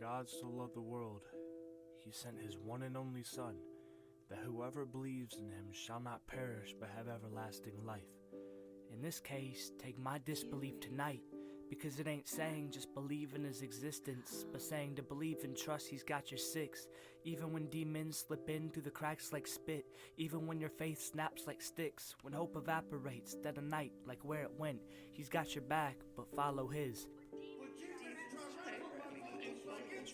God so loved the world, he sent his one and only Son, that whoever believes in him shall not perish but have everlasting life. In this case, take my disbelief tonight, because it ain't saying just believe in his existence, but saying to believe and trust he's got your six, even when demons slip in through the cracks like spit, even when your faith snaps like sticks, when hope evaporates, dead of night like where it went, he's got your back, but follow his.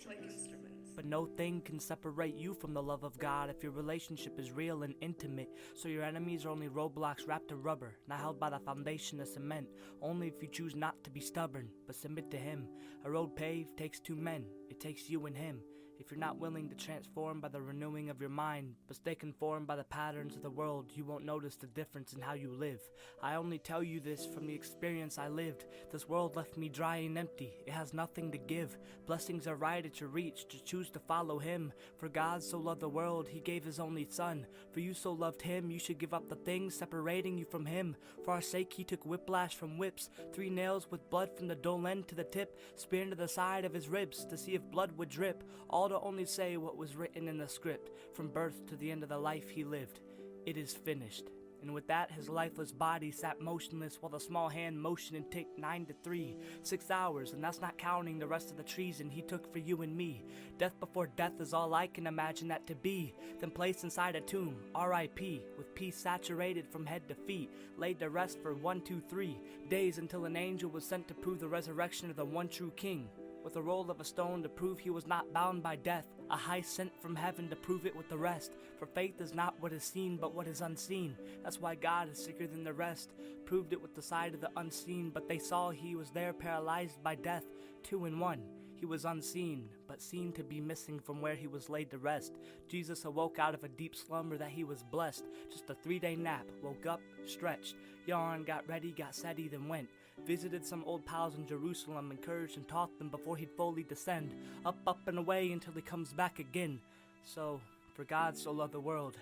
Like instruments. But no thing can separate you from the love of God if your relationship is real and intimate. So your enemies are only roadblocks wrapped in rubber, not held by the foundation of cement. Only if you choose not to be stubborn, but submit to him. A road paved takes two men, it takes you and him. If you're not willing to transform by the renewing of your mind, but stay conformed by the patterns of the world, you won't notice the difference in how you live. I only tell you this from the experience I lived. This world left me dry and empty, it has nothing to give. Blessings are right at your reach, just choose to follow him. For God so loved the world, he gave his only Son. For you so loved him, you should give up the things separating you from him. For our sake he took whiplash from whips, 3 nails with blood from the dull end to the tip, spear into the side of his ribs to see if blood would drip, all to only say what was written in the script. From birth to the end of the life he lived, it is finished. And with that, his lifeless body sat motionless while the small hand motioned and ticked 9 to 3, 6 hours, and that's not counting the rest of the treason he took for you and me. Death before death is all I can imagine that to be, then placed inside a tomb, R.I.P., with peace saturated from head to feet, laid to rest for 1, 2, 3 days until an angel was sent to prove the resurrection of the one true king, with a roll of a stone to prove he was not bound by death, a heist sent from heaven to prove it with the rest. For faith is not what is seen, but what is unseen. That's why God is sicker than the rest. Proved it with the sight of the unseen, but they saw he was there paralyzed by death, 2 in 1. He was unseen, but seen to be missing from where he was laid to rest. Jesus awoke out of a deep slumber that he was blessed. Just a 3-day nap, woke up, stretched, yawned, got ready, got steady, then went. Visited some old pals in Jerusalem, encouraged and taught them before he'd fully descend. Up and away until he comes back again. So, for God so loved the world,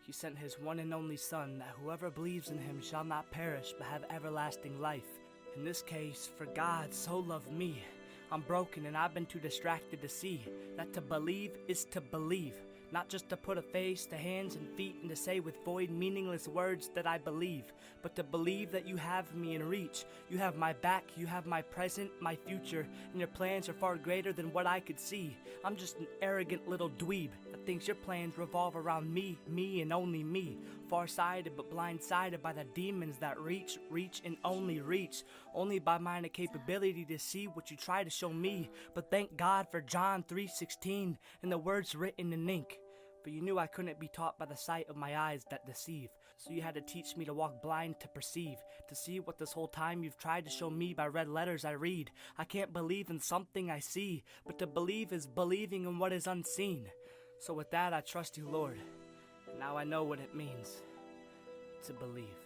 he sent his one and only Son, that whoever believes in him shall not perish but have everlasting life. In this case, for God so loved me. I'm broken and I've been too distracted to see that to believe is to believe. Not just to put a face to hands and feet and to say with void meaningless words that I believe, but to believe that you have me in reach. You have my back, you have my present, my future, and your plans are far greater than what I could see. I'm just an arrogant little dweeb that thinks your plans revolve around me and only me. Far-sighted but blindsided by the demons that reach and only reach. Only by my incapability to see what you try to show me. But thank God for John 3:16 and the words written in ink. For you knew I couldn't be taught by the sight of my eyes that deceive. So you had to teach me to walk blind to perceive, to see what this whole time you've tried to show me by red letters I read. I can't believe in something I see, but to believe is believing in what is unseen. So with that I trust you, Lord. And now I know what it means to believe.